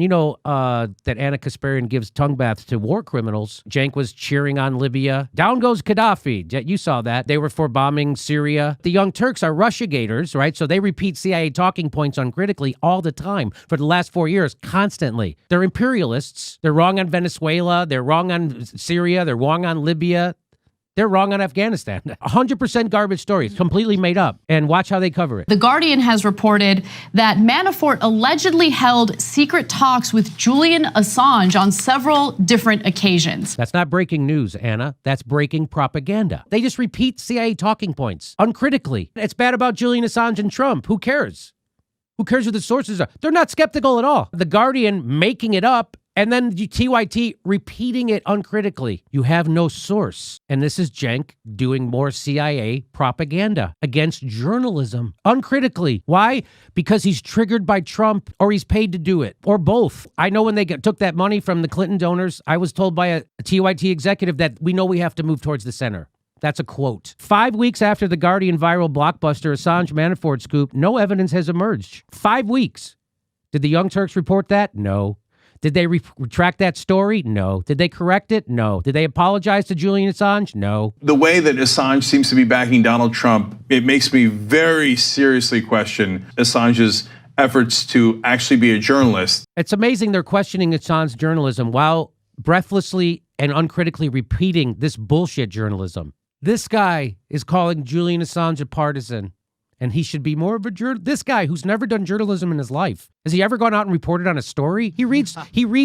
You know that Anna Kasparian gives tongue baths to war criminals. Cenk was cheering on Libya. Down goes Gaddafi. You saw that. They were for bombing Syria. The Young Turks are Russiagators, right? So they repeat CIA talking points uncritically all the time for the last 4 years, constantly. They're imperialists. They're wrong on Venezuela. They're wrong on Syria. They're wrong on Libya. They're wrong on Afghanistan. 100% garbage stories, completely made up. And watch how they cover it. The Guardian has reported that Manafort allegedly held secret talks with Julian Assange on several different occasions. That's not breaking news, Anna. That's breaking propaganda. They just repeat CIA talking points uncritically. It's bad about Julian Assange and Trump. Who cares? Who cares who the sources are? They're not skeptical at all. The Guardian making it up, and then TYT repeating it uncritically. You have no source. And this is Cenk doing more CIA propaganda against journalism uncritically. Why? Because he's triggered by Trump, or he's paid to do it, or both. I know when they took that money from the Clinton donors, I was told by a TYT executive that we know we have to move towards the center. That's a quote. 5 weeks after the Guardian viral blockbuster Assange Manafort scoop, no evidence has emerged. 5 weeks. Did the Young Turks report that? No. Did they retract that story? No. Did they correct it? No. Did they apologize to Julian Assange? No. The way that Assange seems to be backing Donald Trump, it makes me very seriously question Assange's efforts to actually be a journalist. It's amazing they're questioning Assange's journalism while breathlessly and uncritically repeating this bullshit journalism. This guy is calling Julian Assange a partisan, and he should be more of a journalist. This guy who's never done journalism in his life. Has he ever gone out and reported on a story? He reads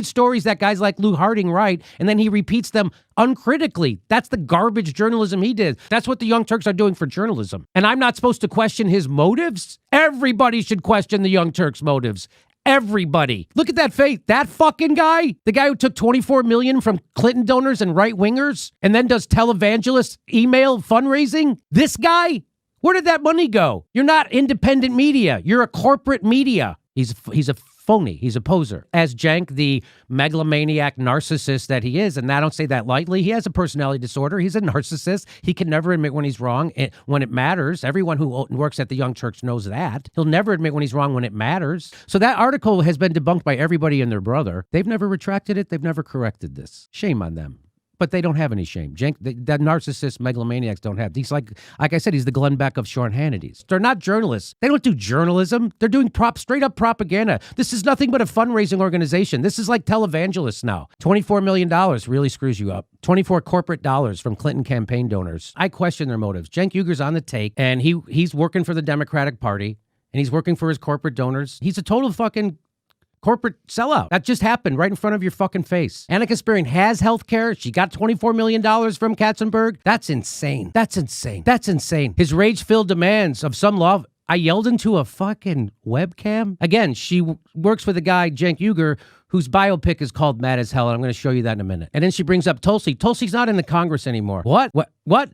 stories that guys like Lou Harding write, and then he repeats them uncritically. That's the garbage journalism he did. That's what the Young Turks are doing for journalism. And I'm not supposed to question his motives? Everybody should question the Young Turks' motives. Everybody. Look at that face. That fucking guy, the guy who took $24 million from Clinton donors and right-wingers and then does televangelist email fundraising. This guy, where did that money go? You're not independent media. You're a corporate media. He's a phony. He's a poser. As Cenk, the megalomaniac narcissist that he is, and I don't say that lightly, he has a personality disorder. He's a narcissist. He can never admit when he's wrong when it matters. Everyone who works at the Young Turks knows that. He'll never admit when he's wrong when it matters. So that article has been debunked by everybody and their brother. They've never retracted it. They've never corrected this. Shame on them. But they don't have any shame. Cenk, the narcissist megalomaniacs don't have. He's like I said, he's the Glenn Beck of Sean Hannity's. They're not journalists. They don't do journalism. They're doing straight up propaganda. This is nothing but a fundraising organization. This is like televangelists now. $24 million really screws you up. 24 corporate dollars from Clinton campaign donors. I question their motives. Cenk Uger's on the take, and he's working for the Democratic Party, and he's working for his corporate donors. He's a total fucking corporate sellout. That just happened right in front of your fucking face. Anna Kasparian has health care. She got $24 million from Katzenberg. That's insane. That's insane. That's insane. His rage-filled demands of some law. I yelled into a fucking webcam. Again, she works with a guy, Cenk Uger, whose biopic is called Mad as Hell, and I'm going to show you that in a minute. And then she brings up Tulsi. Tulsi's not in the Congress anymore. What?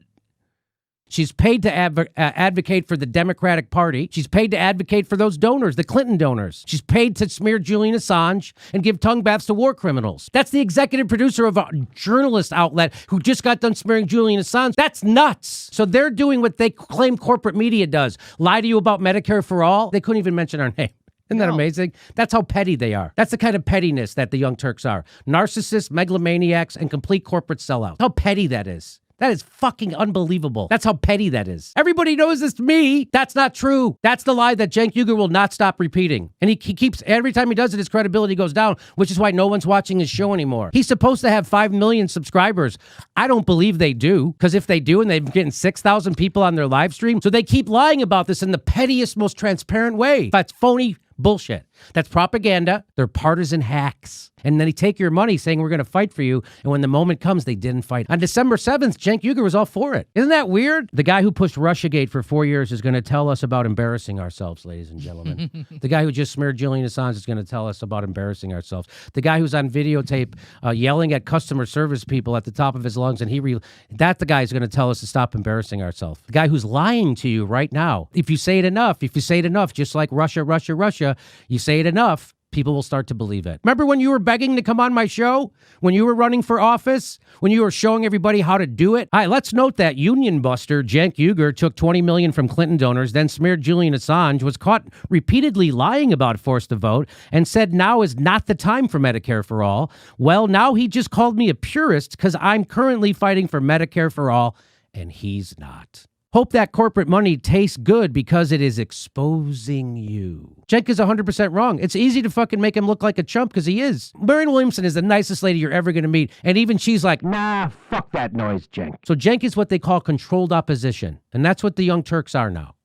She's paid to advocate for the Democratic Party. She's paid to advocate for those donors, the Clinton donors. She's paid to smear Julian Assange and give tongue baths to war criminals. That's the executive producer of a journalist outlet who just got done smearing Julian Assange. That's nuts. So they're doing what they claim corporate media does. Lie to you about Medicare for all. They couldn't even mention our name. Isn't that amazing? That's how petty they are. That's the kind of pettiness that the Young Turks are. Narcissists, megalomaniacs, and complete corporate sellouts. How petty that is. That is fucking unbelievable. That's how petty that is. Everybody knows it's me. That's not true. That's the lie that Cenk Uger will not stop repeating. And he keeps, every time he does it, his credibility goes down, which is why no one's watching his show anymore. He's supposed to have 5 million subscribers. I don't believe they do, because if they do, and they've getting 6,000 people on their live stream, so they keep lying about this in the pettiest, most transparent way. That's phony bullshit. That's propaganda. They're partisan hacks. And then they take your money saying we're going to fight for you. And when the moment comes, they didn't fight. On December 7th, Cenk Uger was all for it. Isn't that weird? The guy who pushed Russiagate for 4 years is going to tell us about embarrassing ourselves, ladies and gentlemen. The guy who just smeared Julian Assange is going to tell us about embarrassing ourselves. The guy who's on videotape yelling at customer service people at the top of his lungs, and that's the guy who's going to tell us to stop embarrassing ourselves. The guy who's lying to you right now. If you say it enough, just like Russia, you say it enough, people will start to believe it. Remember when you were begging to come on my show? When you were running for office? When you were showing everybody how to do it? All right, let's note that union buster Cenk Uygur took $20 million from Clinton donors, then smeared Julian Assange, was caught repeatedly lying about forced to vote, and said now is not the time for Medicare for all. Well, now he just called me a purist because I'm currently fighting for Medicare for all, and he's not. Hope that corporate money tastes good because it is exposing you. Cenk is 100% wrong. It's easy to fucking make him look like a chump because he is. Marianne Williamson is the nicest lady you're ever going to meet. And even she's like, nah, fuck that noise, Cenk. So Cenk is what they call controlled opposition. And that's what the Young Turks are now.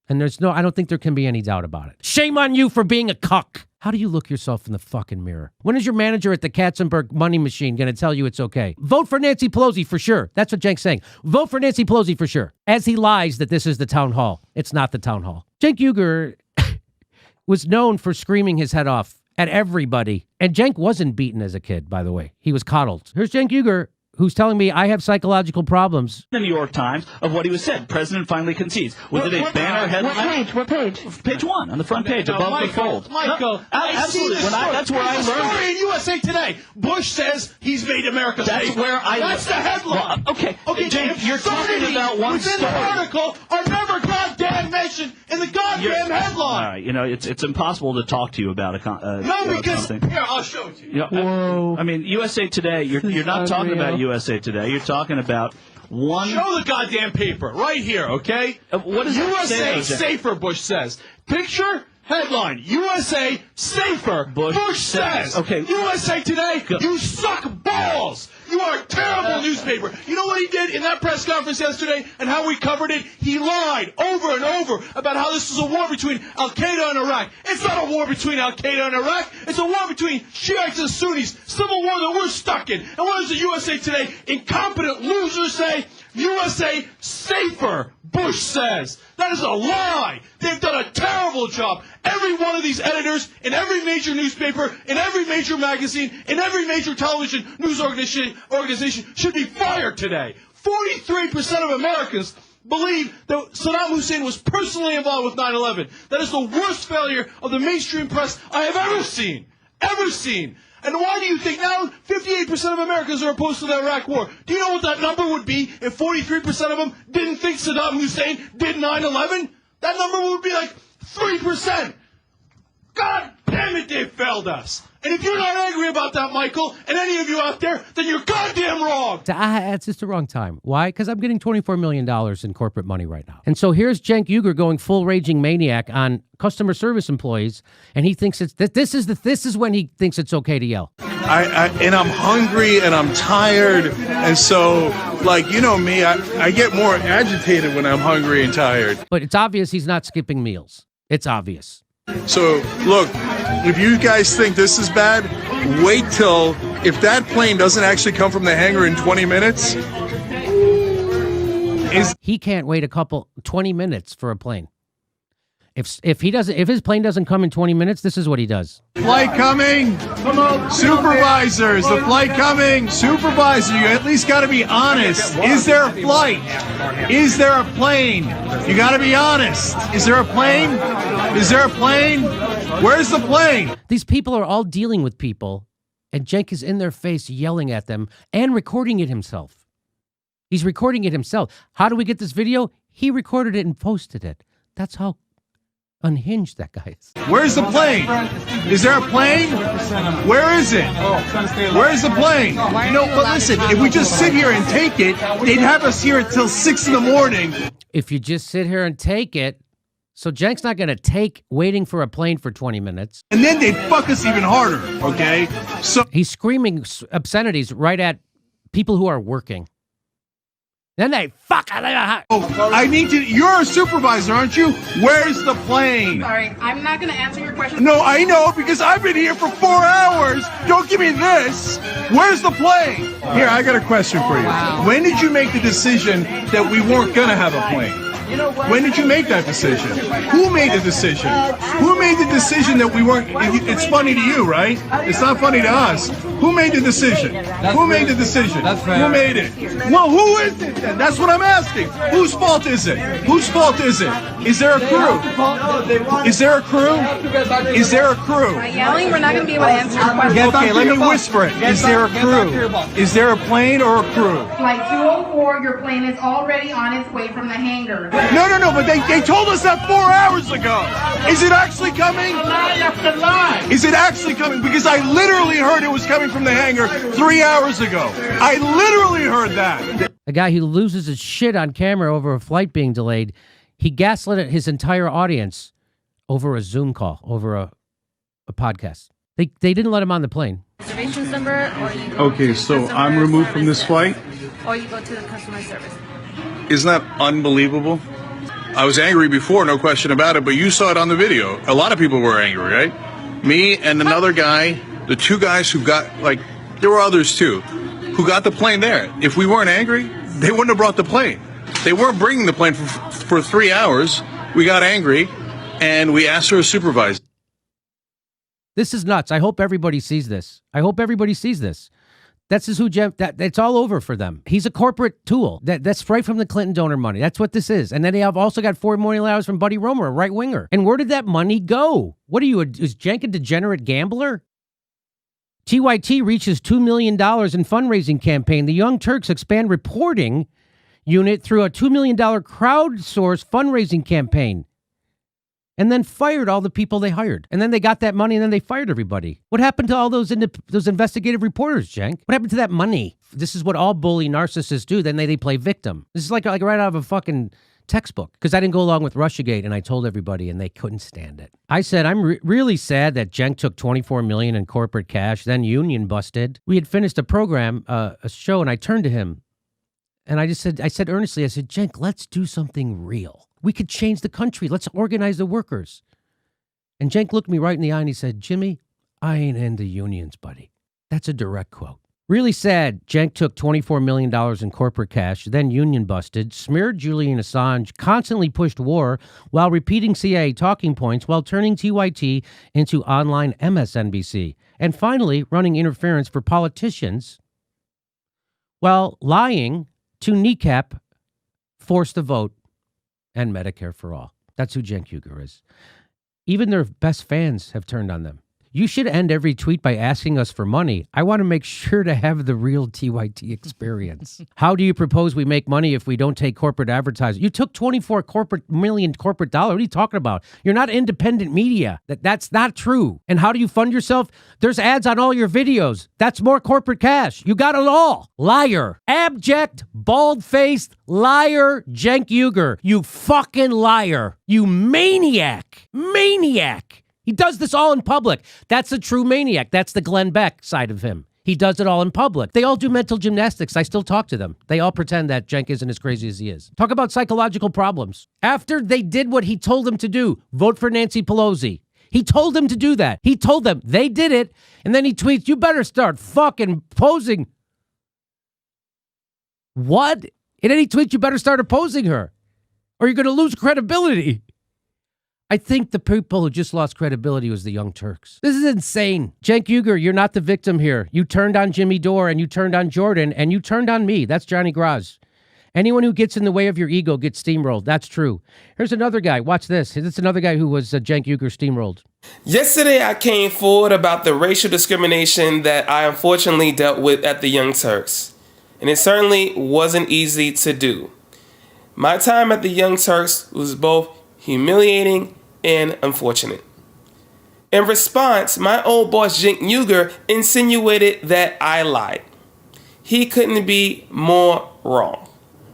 And I don't think there can be any doubt about it. Shame on you for being a cuck. How do you look yourself in the fucking mirror? When is your manager at the Katzenberg money machine going to tell you it's okay? Vote for Nancy Pelosi for sure. That's what Cenk's saying. Vote for Nancy Pelosi for sure. As he lies that this is the town hall. It's not the town hall. Cenk Uygur was known for screaming his head off at everybody. And Cenk wasn't beaten as a kid, by the way. He was coddled. Here's Cenk Uygur, who's telling me I have psychological problems. The New York Times of what he was said. President finally concedes. Was it a banner headline? What page? Page 1 on the front page above the fold. Michael, Absolutely. That's where I learned. Story in USA Today. Bush says he's made America safe. That's where I. That's the headline. Well, okay, James, you're talking about one within story. the article are never goddamn mentioned in the goddamn headline. All right, it's impossible to talk to you about No, because something. here I'll show it to you. I mean, USA Today. You're not talking about USA Today. You're talking about one. Show the goddamn paper right here, okay? What does USA it say? safer, Bush says. Picture, headline, USA safer, Bush says. Okay. USA Today, you suck balls. You are a terrible newspaper. You know what he did in that press conference yesterday and how we covered it? He lied over and over about how this is a war between Al-Qaeda and Iraq. It's not a war between Al-Qaeda and Iraq. It's a war between Shiites and Sunnis. Civil war that we're stuck in. And what does the USA Today incompetent loser say? USA safer, Bush says. That is a lie. They've done a terrible job. Every one of these editors in every major newspaper, in every major magazine, in every major television news organization should be fired today. 43% of Americans believe that Saddam Hussein was personally involved with 9/11. That is the worst failure of the mainstream press I have ever seen. Ever seen. And why do you think now 58% of Americans are opposed to the Iraq war? Do you know what that number would be if 43% of them didn't think Saddam Hussein did 9/11? That number would be like 3%. God damn it, they failed us. And if you're not angry about that, Michael, and any of you out there, then you're goddamn wrong. It's just the wrong time. Why? Because I'm getting $24 million in corporate money right now. And so here's Cenk Uygur going full raging maniac on customer service employees, and he thinks this is when he thinks it's okay to yell. And I'm hungry and I'm tired, and so, like, you know me, I get more agitated when I'm hungry and tired. But it's obvious he's not skipping meals. It's obvious. So, look, if you guys think this is bad, wait till, if that plane doesn't actually come from the hangar in 20 minutes. He can't wait 20 minutes for a plane. If his plane doesn't come in 20 minutes, this is what he does. Flight coming! Supervisors, the flight coming! Supervisor, you at least got to be honest. Is there a flight? Is there a plane? You got to be honest. Is there a plane? Is there a plane? Where's the plane? These people are all dealing with people, and Cenk is in their face yelling at them and recording it himself. He's recording it himself. How do we get this video? He recorded it and posted it. That's how unhinged that guy is. Where's the plane? Is there a plane? Where is it? Where's the plane? No, but listen, if we just sit here and take it, they'd have us here until 6 in the morning. If you just sit here and take it, so Cenk's not going to take waiting for a plane for 20 minutes. And then they'd fuck us even harder, okay? So he's screaming obscenities right at people who are working. Then they fuck. I need to. You're a supervisor, aren't you? Where's the plane? Sorry, I'm not going to answer your question. No, I know, because I've been here for 4 hours. Don't give me this. Where's the plane? Here, I got a question for you. Wow. When did you make the decision that we weren't going to have a plane? When did you make that decision? Who made the decision? Who made the decision that we weren't? It's funny to you, right? It's not funny to us. Who made the decision? Who made the decision? Who made it? Well, who is it then? That's what I'm asking. Whose fault is it? Whose fault is it? Is there a crew? Is there a crew? Is there a crew? By yelling, we're not going to be able to answer your question. Okay, let me whisper it. Is there a crew? Is there a plane or a crew? Flight 204, your plane is already on its way from the hangar. No, but they told us that 4 hours ago. Is it actually coming? Lie after lie. Is it actually coming? Because I literally heard it was coming from the hangar 3 hours ago. I literally heard that. A guy who loses his shit on camera over a flight being delayed. He gaslit his entire audience over a Zoom call, over a podcast. They didn't let him on the plane. Reservations number, or you go Okay, to so customer I'm removed from this flight? or you go to the customer service. Isn't that unbelievable? I was angry before, no question about it, but you saw it on the video. A lot of people were angry, right? Me and another guy, the two guys who got, there were others too, who got the plane there. If we weren't angry, they wouldn't have brought the plane. They weren't bringing the plane for 3 hours. We got angry, and we asked for a supervisor. This is nuts. I hope everybody sees this. That's just who it's all over for them. He's a corporate tool. That's right from the Clinton donor money. That's what this is. And then they have also got $4 million from Buddy Roemer, a right winger. And where did that money go? What are you, is Cenk a degenerate gambler? TYT reaches $2 million in fundraising campaign. The Young Turks expand reporting unit through a $2 million crowdsourced fundraising campaign. And then fired all the people they hired. And then they got that money and then they fired everybody. What happened to all those investigative reporters, Cenk? What happened to that money? This is what all bully narcissists do. Then they play victim. This is like right out of a fucking textbook. Because I didn't go along with Russiagate and I told everybody and they couldn't stand it. I said, I'm really sad that Cenk took $24 million in corporate cash, then union busted. We had finished a program, a show, and I turned to him and I said earnestly, Cenk, let's do something real. We could change the country. Let's organize the workers. And Cenk looked me right in the eye and he said, Jimmy, I ain't into unions, buddy. That's a direct quote. Really sad, Cenk took $24 million in corporate cash, then union busted, smeared Julian Assange, constantly pushed war while repeating CIA talking points while turning TYT into online MSNBC, and finally running interference for politicians while lying to kneecap forced the vote and Medicare for all. That's who Cenk Uygur is. Even their best fans have turned on them. You should end every tweet by asking us for money. I want to make sure to have the real TYT experience. How do you propose we make money if we don't take corporate advertising? You took $24 million corporate dollars. What are you talking about? You're not independent media. That's not true. And how do you fund yourself? There's ads on all your videos. That's more corporate cash. You got it all. Liar. Abject, bald-faced liar, Cenk Uygur. You fucking liar. You maniac. Maniac. He does this all in public. That's a true maniac. That's the Glenn Beck side of him. He does it all in public. They all do mental gymnastics. I still talk to them. They all pretend that Cenk isn't as crazy as he is. Talk about psychological problems. After they did what he told them to do, vote for Nancy Pelosi. He told them to do that. He told them. They did it. And then he tweets, you better start fucking posing. What? And then he tweets, you better start opposing her or you're going to lose credibility. I think the people who just lost credibility was the Young Turks. This is insane. Cenk Uygur, you're not the victim here. You turned on Jimmy Dore and you turned on Jordan and you turned on me. That's Johnny Graz. Anyone who gets in the way of your ego gets steamrolled. That's true. Here's another guy. Watch this. This is another guy who was Cenk Uygur steamrolled. Yesterday, I came forward about the racial discrimination that I unfortunately dealt with at the Young Turks. And it certainly wasn't easy to do. My time at the Young Turks was both humiliating and unfortunate. In response, my old boss Cenk Uygur insinuated that I lied. He couldn't be more wrong.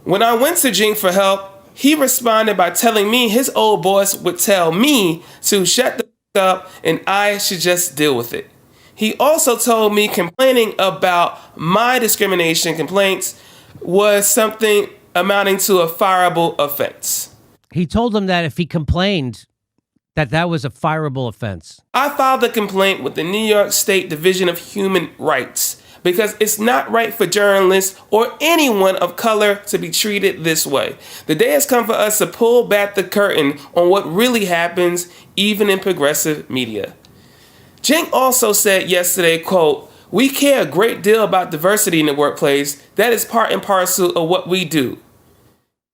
When I went to Cenk for help, he responded by telling me his old boss would tell me to shut the f*** up and I should just deal with it. He also told me complaining about my discrimination complaints was something amounting to a fireable offense. He told him that if he complained, that was a fireable offense. I filed a complaint with the New York State Division of Human Rights because it's not right for journalists or anyone of color to be treated this way. The day has come for us to pull back the curtain on what really happens, even in progressive media. Cenk also said yesterday, quote, "We care a great deal about diversity in the workplace. That is part and parcel of what we do."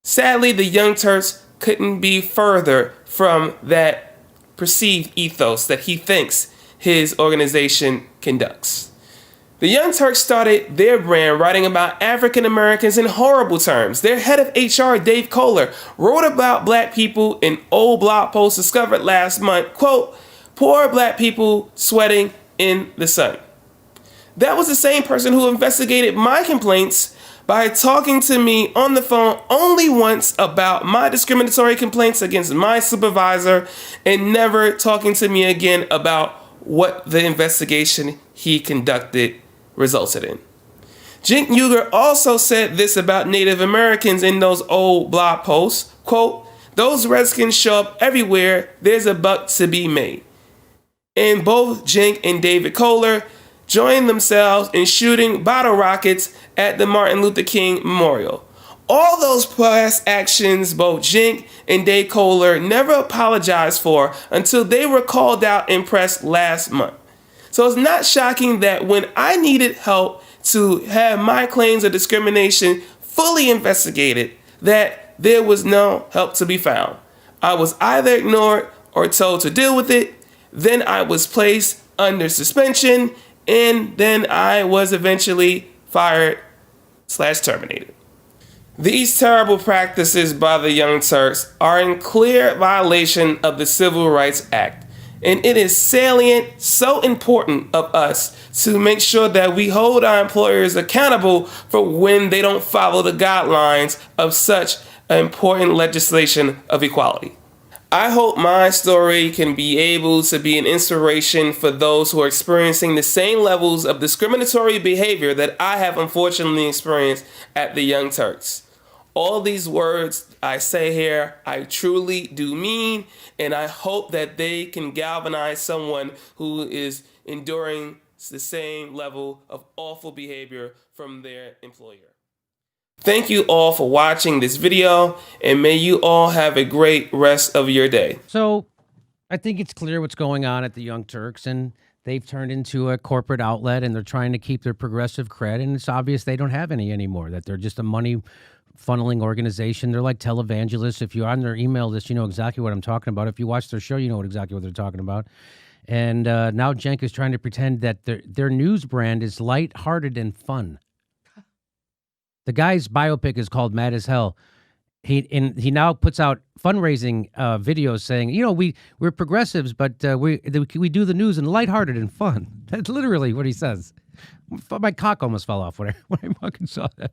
Sadly, the Young Turks couldn't be further from that perceived ethos that he thinks his organization conducts. The Young Turks started their brand writing about African Americans in horrible terms. Their head of HR, Dave Kohler, wrote about black people in old blog post discovered last month, quote, "Poor black people sweating in the sun." That was the same person who investigated my complaints by talking to me on the phone only once about my discriminatory complaints against my supervisor and never talking to me again about what the investigation he conducted resulted in. Cenk Uygur also said this about Native Americans in those old blog posts, quote, "Those Redskins show up everywhere, there's a buck to be made." And both Cenk and David Kohler joined themselves in shooting bottle rockets at the Martin Luther King Memorial. All those past actions both Cenk and Dave Kohler never apologized for until they were called out in press last month. So it's not shocking that when I needed help to have my claims of discrimination fully investigated, that there was no help to be found. I was either ignored or told to deal with it. Then I was placed under suspension, and then I was eventually fired/terminated. These terrible practices by the Young Turks are in clear violation of the Civil Rights Act, and it is salient, so important of us to make sure that we hold our employers accountable for when they don't follow the guidelines of such important legislation of equality. I hope my story can be able to be an inspiration for those who are experiencing the same levels of discriminatory behavior that I have unfortunately experienced at the Young Turks. All these words I say here, I truly do mean, and I hope that they can galvanize someone who is enduring the same level of awful behavior from their employer. Thank you all for watching this video, and may you all have a great rest of your day. So I think it's clear what's going on at the Young Turks, and they've turned into a corporate outlet, and they're trying to keep their progressive cred, and it's obvious they don't have any anymore, that they're just a money funneling organization. They're like televangelists. If you're on their email list, you know exactly what I'm talking about. If you watch their show, you know exactly what they're talking about. And now Cenk is trying to pretend that their news brand is lighthearted and fun. The guy's biopic is called Mad as Hell. He now puts out fundraising videos saying, you know, we're progressives, but we do the news in lighthearted and fun. That's literally what he says. My cock almost fell off when I fucking saw that.